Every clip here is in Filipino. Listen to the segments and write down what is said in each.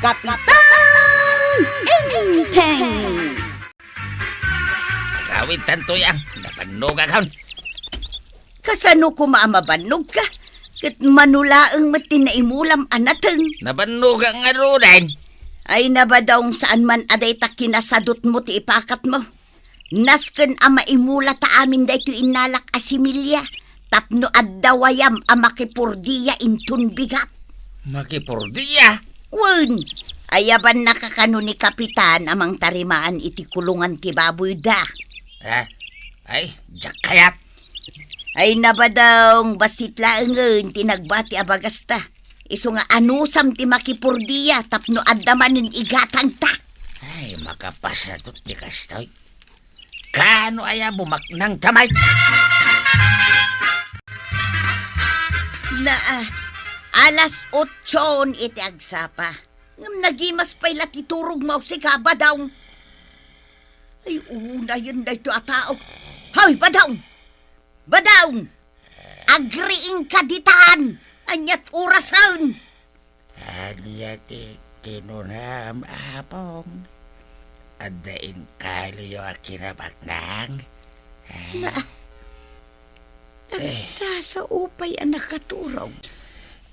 Kapitan Enteng. Kawit tanto yang napanog akon. Kasano ko maamabanog ka? Kat manulaang matinaimulam anateng. Napanog ang arudan. Ay nabadawng saan man aday ta kinasadot mo ti ipakat mo. Nasken ama imula ta amin dayto inalak asimilya. Tapno addawayam amakipurdiya intun bigat. Makipurdiya. Wen, ayaban nakakano ni Kapitan amang tarimaan iti kulungan ti baboy da. Ha? Ay, jak kayat. Ay nabadawng basit laengen tinagbati abagasta. Iso nga anusam ti makipurdiya tapno addamanin igatan ta. Ay, makapasatot di kastoy. Kano aya bumaknang tamay? Na alas 8 iti agsapa. Ngam nagimas pa'y latiturog mo si kabadaw. Ay una yun dahito a tao. Hoy, badaw! Badaw! Agriing kaditaan! Anyat orasan! Anyat kinunam apong. Adain kaliyo akinabaknang. Na, nagsasaupay ang nakaturaw.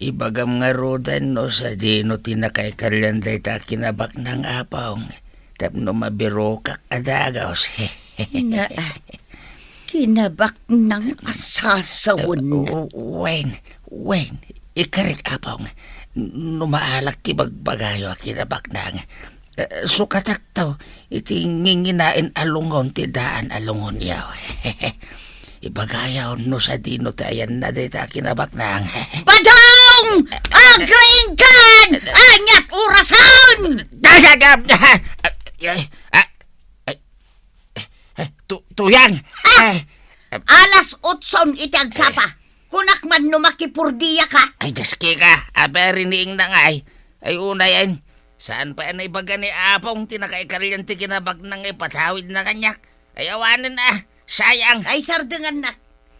Ibagam nga rodan no sa dino tinakay kalyanday ta kinabaknang apong. Tapno mabiro kak adagaws. Na, kinabak ng asasawon na. Wen, ikarik apong. Numaalak kibagbagayo kinabaknang. Sukataktaw, iti nginginain alungon ti daan alungon yaw. Ibagayaw no sa dino tayan na dita kinabaknang. Badong! Agringkan! Anyat orasan! Dasagam! Tuyang! Alas 8 iti agsapa. Kunak man numakipurdiya ka. Ay, jaski ka. Aberining na nga ay una yan. Saan pa yan ibaga ni Apong tinakaikaryan ti kinabak nang ipatawid na kanyak? Ay awanin na. Sayang. Ay sardengan na.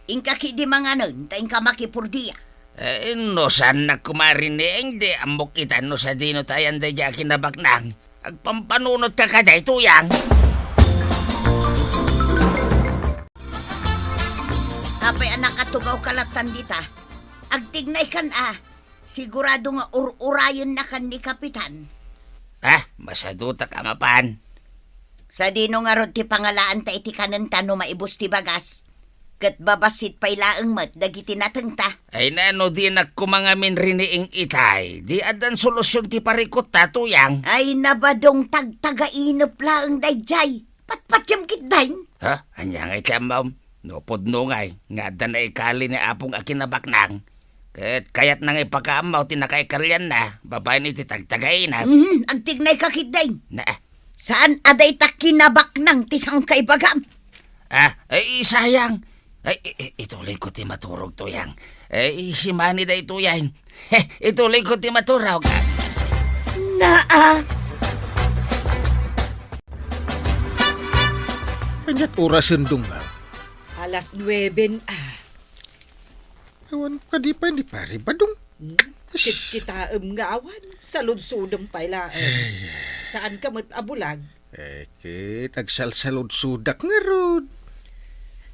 Ingkaki di mga nun, taing ka makipurdiya. No saan na kumarining di ambok kita no sa dino tayan da dya kinabak nang. Agpampanunod ka kaday tuyang. Kapay anak katugaw kalatan dita. Agtignay kan Sigurado nga urayon na kan ni Kapitan. Masadutak amapan. Sa dino nga ron ti pangalaan ta iti kanan tano maibus ti bagas. Kat babasit pa'y laeng mat dagiti nateng ta. Ay nano di nagkumangamin riniing itay. Di adan solusyon ti parikot ta tuyang. Ay nabadong tagtagainop laeng dayjay. Patpatyam kitdayn. Ha? Anyang itlamam. No podno ngay. Nga adan na ikali ni Apong akinabaknang. Kayat nang ipakaamaw tinakaikaryan na. Babae ni ti tagtagain ha. Agtignay ka kitdayn. Na. Saan aday ta kinabaknang tisang kaibagam? Ay sayang. Ay, ituloy ko ti maturog tuyang. Ay, si Manny da ituyan. Ituloy ko ti maturog. Kanyat orasan dong nga. Alas 9 Ewan ka di pa, hindi pari ba dong? Kita nga awan. Sa ludsudong pailaan. Saan ka abulag? Tagsalsalod sudak nga rod.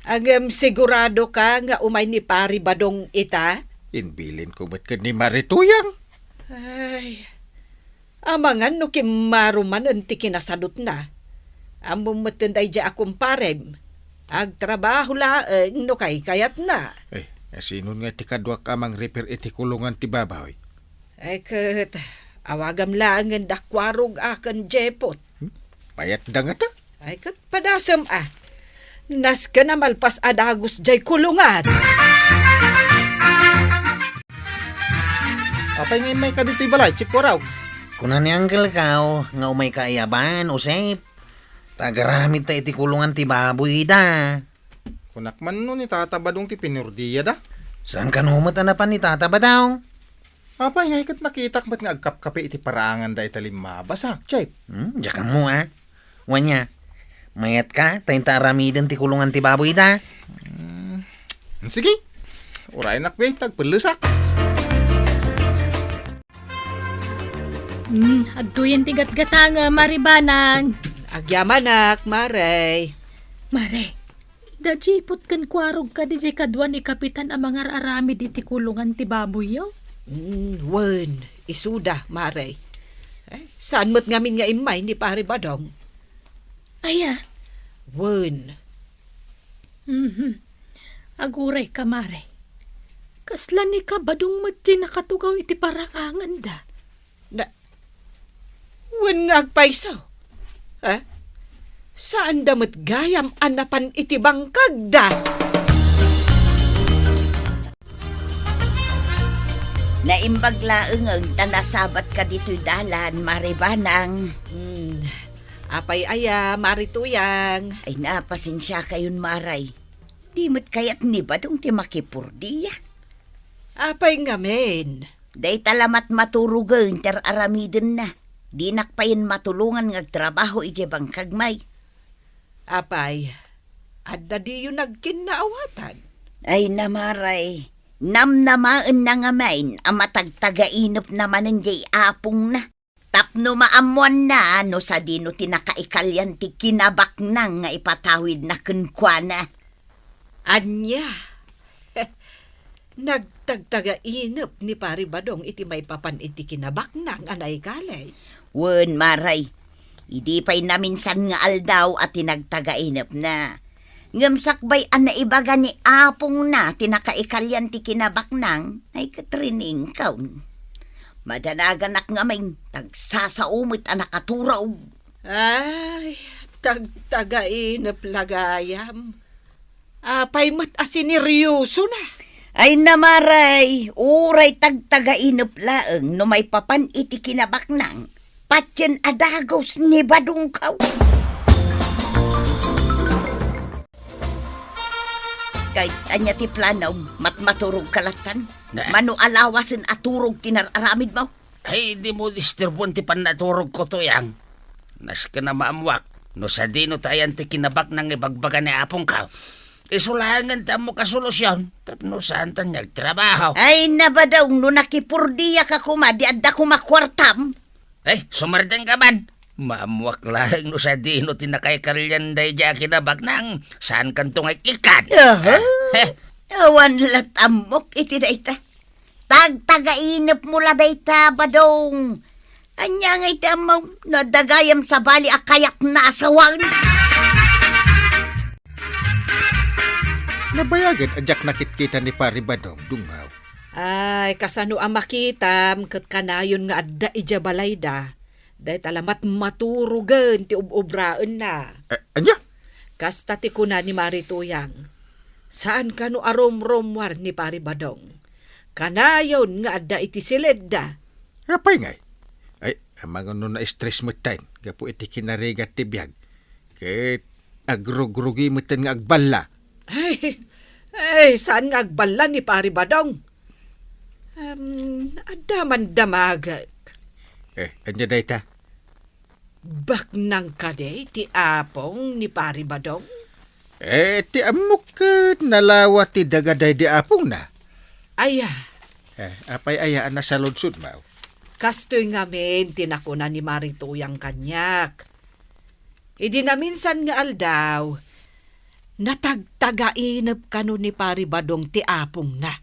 Ang sigurado ka nga umay ni pari badong ita? Inbilin ko ba't ka ni Marituyang? Ay, amangan no kimaruman anti kinasadot na. Among matinday dya akong parem. Agtrabaho laeng no kay kayat na. Asinon nga ti kadwak amang repair iti kulungan ti babaw. Ay kat, awagam lang ang dakwarog akan jepot. Payat da nga ta? Ay kat padasam Nas ka na malpas adagos jay kulungan. Apay ngayon may kadito'y balay, chip ko raw. Kunan ni Uncle Kao, nga umay kaayaban, usep. Tagaramid ta iti kulungan ti baboy da. Kunak man nun itatabadong ti pinurdiya da. Saan ka numatan na pa ni tata ba daw? Apay nga ikat nakitak ba't nga agkap-kape iti parangan da italim mabasak, chip. Diyan mo Wanya, mayat ka, tayong taramidin ti kulungan ti baboy da. Sige, uray nakbe, tagpalusak. Adtuyan tigat gatang maribanang. Agyamanak, Maray. Mare, dajipot kan kwarog ka di kadwan ni Kapitan ang mga arami di ti kulungan ti baboy yo. Wen, isuda, Maray. Saan mo't ngamin nga imay ni Pari Badong? Aya, Wen, aguray ka mare. Kasla ni ka badong matji nakatugaw iti paraangan da. wen nga agpaisaw. Saan damat gayam anapan iti bangkag da? Naimbag laeng ang tanasabat ka dito'y dalan, maribanang. Apay aya, marituyang. Ay napasensya kayon, maray. Di mo't kayat ni badong ti makipurdiya. Apay ngamen. Day talamat maturugan ter aramiden na. Di nakpayin matulungan ngagtrabaho ije bangkagmay. Apay, adda di yun nagkinaawatan. Ay namaray, namnamaan na nga main, ang matagtagainop naman ng jay apong na. Tapno maamuan na, no sa dino tinakaikalyan ti kinabak nang nga ipatawid na kunkwana. Anya, nagtagtagainop ni Pari Badong iti may papan iti kinabak nang anay kalay. Wen maray, idi pa'y naminsan nga aldaw at tinagtagainop na. Ngamsakbay an naibaga ni apong na tinakaikalyan ti kinabak nang ay katrining kaun. Madanaganak nga may tagsasaumit ang nakaturaw. Ay, tagtagainop lagayam. Apay mat asiniryoso na. Ay namaray, uray tagtagainop laeng no may papan iti kinabak nang patyan adagos ni badungkaw. Kahit anya ti planaw, matmaturog kalatan. Mano alawasin aturog tinararamid mo. Ay, di mo disturbon ti panaturog ko to yang. Nas ka na maamwak, no sa dino tayan ti kinabak ng ibagbaga ni apong ka. Isulahangan ta mo kasolusyon, tapno saan ta nagtrabaho. Ay nabadaw, no nakipurdiya ka kuma, di adda kumakwartam. Ay, sumardang ka man. Maamwak lang no sa dino tinakaikaryan day dya kinabak ng saan kantong ikan. Awan latamok iti dayta. Tagtagainip mula dayta badong. Anya nga iti amaw, nadagayam sa bali akayak na asawan. Nabayagan ajak nakit-kita ni Pari Badong dungaw. Ay, kasano ang makitam kat kanayon nga adda ija balay da. Dahil talamat maturugan ti ubraan na. Anya? Kasta ti kuna ni Marituyang. Saan ka no arom-romwar ni Pari Badong? Kanayon nga adda iti silid da. Apay ngay? Ay, amang ano na stress mo tayo. Gapo iti kinarigat ti biyag. Kaya agrog-rugi mo tayo nga agbala. Ay, saan nga agbala ni Pari Badong? Adda man damagag. Anya day ta? Bak nang kade ti apong ni Pari Badong? Ti amok nalawa ti dagaday di apong na. Aya, Apay ayaan na sa lunsod mao. kastoy ngamin tinakuna ni Marituyang kanyak. Idi na minsan nga aldaw, natagtagainap kanu ni Pari Badong ti apong na.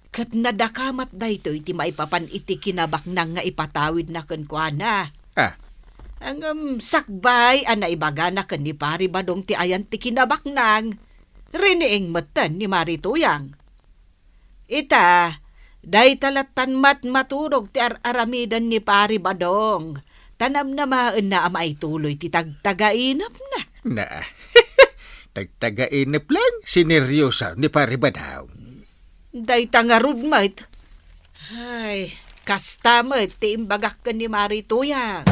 Kat nadakamat daytoy ti maipapan iti kinabak nang nga ipatawid na kenkwana. Ang sakbay an naibaga na ken ni Pari Badong ti ayan ti kinabak nang riniing meten ni Marituyang. Ita, day talatan maturog ti aramidan ni Pari Badong. Tanam na maan na amay tuloy ti tagtagainap na. Na, tagtagainip lang, sineryosa ni Pari Badong. Day tangarud mat. Ay, kasta mat ti imbagak ka ni Marituyang.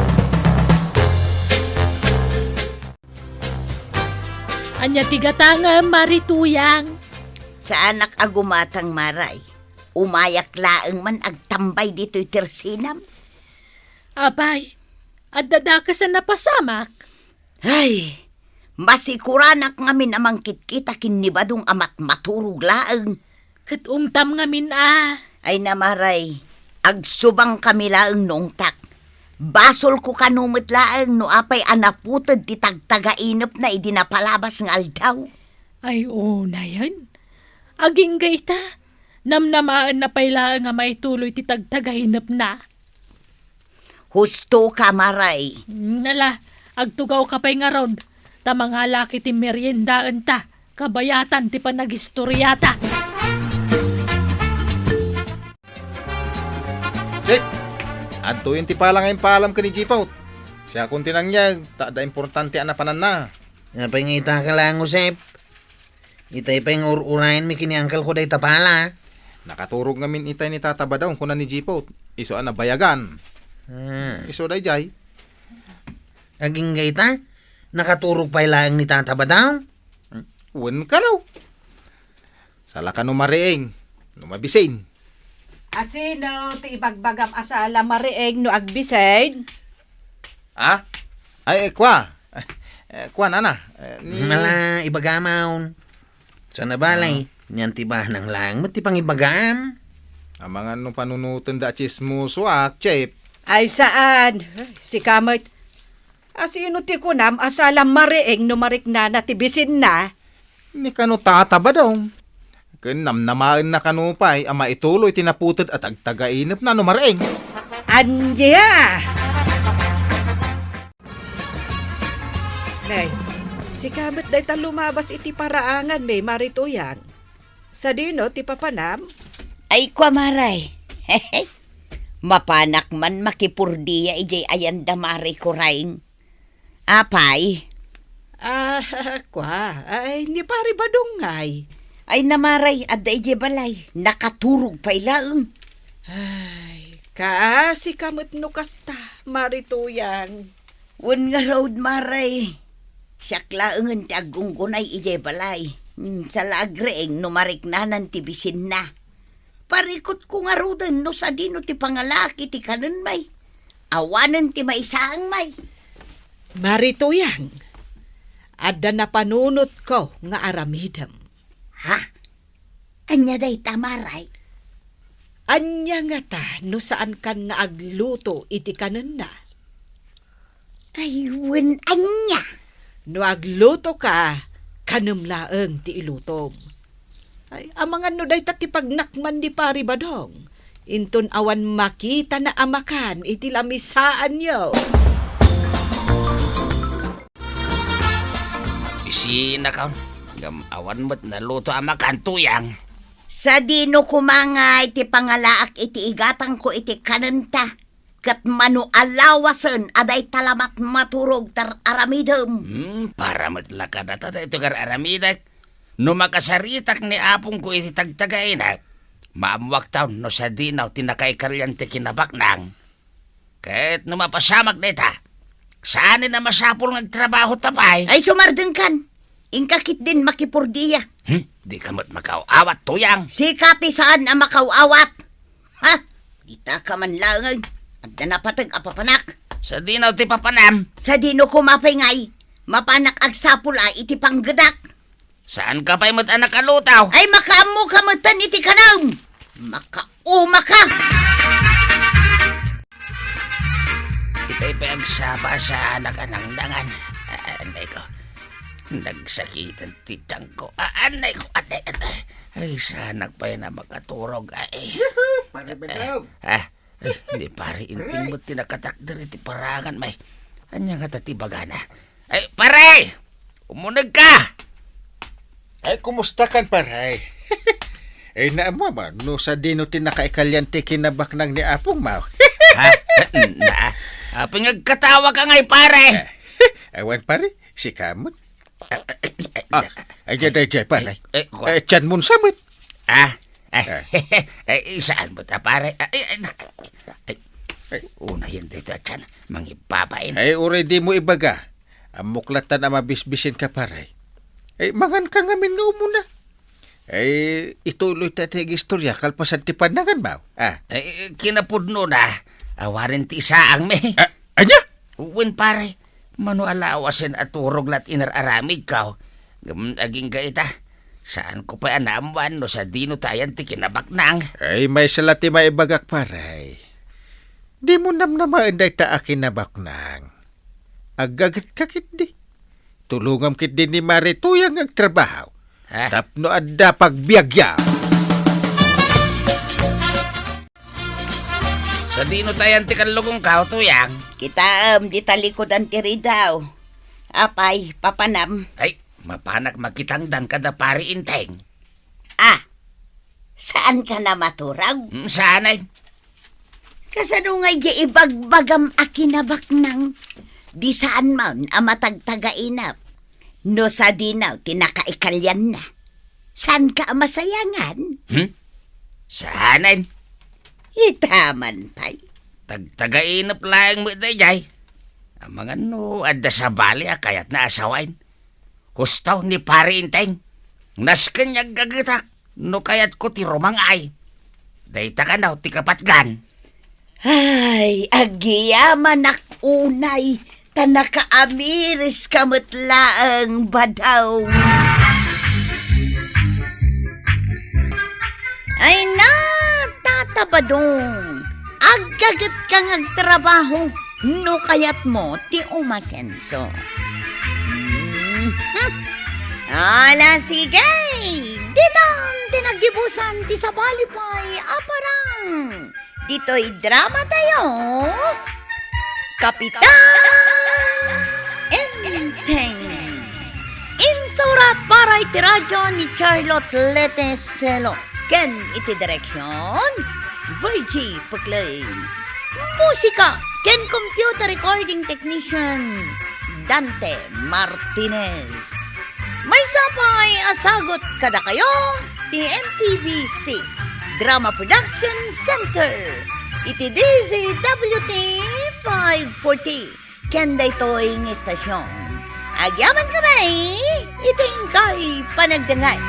Anya tigatanga Marituyang. Sa anak agumatang maray, umayak laeng man agtambay dito'y tersinam. Abay, adada ka sa napasamak. Ay, masikuranak ngamin amang kitkita kinibadong amat maturog laeng. Katungtam nga min Ay namaray, agsubang kami laeng nung tak. Basol ko kanumit laang no apay anaputod ti tagtagainop na idinapalabas ng aldaw. Ay, na yan. Aging gayta. Namnamaan na paila nga may tuloy ti tagtagahinap na. Husto ka, Maray. Nala, agtugaw ka pa'y nga rod. Tamang halaki ti meriendaan ta. Kabayatan ti panagistoryata. Check! Adto yung tipala ngayon paalam ka ni Jipaut. Siya kung tinangyag, da importante anapanan na. Napangita ka lang, Josep. Itay pa yung urayan mi kiniangkal ko day tapala. Nakaturog ngamin itay ni Tata Badaw kuna ni Jipaut. Iso na bayagan. Iso day jay. Aging gaita, nakaturog pa lang ni Tata Badaw. Uwan ka raw. Sala ka numariing. Numabisin. Asino ti ibagbagam asala marieg no agbisaid? Ah? Ay, kwa. Kwa nana. Mala ibagamaon. Sa nabalay, nyan tiba ng lang mo ti pang ibagam. Ang mga nung panunutan da chismoso chip. Ay saan? Si Kamot. Asino ti kunam asala marieg no marikna na tibisin na? Ni kano Tata Badaw. Namnamaan na kanupay, ama ituloy tinaputod at agtagainip na numaraing. Anya! Nay, si Kamot day ta lumabas iti paraangan may marituyan. Sa dino ti papanam? Ay, kwa, Maray. Mapanak man makipurdiya ijay ayanda Maray ko raing. Apay? Kwa, ay ni pari ba dungay? Ay namaray, adda ije balay. Nakaturog pa ilaang. Ay, si Kamot no kasta, marituyan. Wan nga road, Maray. Siyaklaangan ti agunggunay ije balay. Sa lagreeng numarik na ng tibisin na. Parikot ko nga rodan no sa dino ti pangalaki ti kanan may. Awanan ti maisaang may. Marituyan, adda na panunot ko nga aramidam. Ha? Anya day tamaray? Anya nga ta, no saan kan nga agluto iti kanan na. Ay, wan anya. No agluto ka, kanam laeng ti ilutom. Ay, amangan no day tatipagnakman di pari badong. Inton awan makita na amakan iti lamisaan yo. Isi na kaon. Awan mo't naluto ang makantuyang. Sa dino kumangay ti pangalaak iti igatang ko iti kananta. Kat manu alawasan aday talamak maturog tar aramidem. Para matlakad na tada ito kar aramidak. No makasaritak ni apong ko iti tagtagay na. Maamwak taon no sa dinaw tinakaikaryan ti kinabaknang. Kahit no mapasamag na ita. Saan na masapol ng trabaho tapay? Ay sumardeng kan. Ingkakit din makipurdiya. Di ka mo't makaawat tuyang. Sikati saan ang makawawat. Ha? Dita ka man langan. At napatag apapanak. Sa dinaw ti papanam. Sa dino kumapingay. Mapanak agsapula iti panggadak. Saan ka pa'y mo't anak kalutaw? Ay makaamu kamatan iti kanam. Makauma ka. Ita'y pagsapa sa anak anang-dangan. Anay ko. Nagsakitan ti tiyang ko. Anay ko. Anay. Ay, sana pa na makaturog. Ay. Hindi pare, inting mo tinakatakder iti parangan may. Anya nga tatibagana. Ay, pare! Umunag ka! Ay, kumusta kan paray? Ay, naamo ba? No sa dino tinakaikalyante kinabak nang ni Apong Mau. Ha? Pingagkatawa ka ngay, pare! Awan pare, si Kamot. Ay, jay paray. Kwa. Tiyan mo samot. Saan mo ta, pare? Una yan dito at yan. Mangipapain. Ay, uray di mo ibaga. Ang muklatan na mabisbisin ka paray. Ay, mangan ka ngamin nga umuna. Ay, ituloy tatig istorya kalpasan ti panangan Mau. Kinapudno na. Awarin ti isaang me. Anya? Uwin, pare. Mano alawasin at turog lat inararamid ka. Aging gaita. Saan ko pa anamuan no sa dino tayan ti kinabaknang. Ay, may salati maibagak paray. Di mo namnamaan day ta akin na baknang. Agagit kakit di. Tulungam kit din ni Mari tuyang agtrabaho. Ha? Tapno adda pagbiagya. Sa dino tayan ti kanlugong kao tuyang. Kita di talikodan tiri daw. Apay, papanam. Ay, mapanak makitangdan kada pari inteng. Ah, saan ka na maturaw? Sanay. Kasano nga'y giibagbagam akinabak nang di saan man amatagtagainap. No sa dinaw, tinakaikalyan na. Saan ka masayangan? Sanay. Itaman pa'y. Tagtagainap lang mo dayay. Ang mga no, adda sa bali kayat na asawain. Kustaw ni pari inteng. Nas kanyag gagitak. No kayat ko ti romang ay. Dayta ka na ti kapatgan. Ay, agiyaman unay. Tanaka-amiris kamutlaang badaw. Ay na, tatabadong. Aggagat kang agtrabaho. No kayat mo, ti umasenso. Ala, sige. Ditang tinagibusan ti sa balipay, aparang. Dito'y drama tayo. Kapitan Enteng. Insurat para iti radyo ni Charlotte Leteselo. Ken iti direksyon, Virgie Puclay. Musika, ken computer recording technician, Dante Martinez. May sapay asagot kada kayo, ti MPBC Drama Production Center. Iti DZWT 540. Kenda ito'y ng estasyon. Agyaman kami, iting kay panagdangay.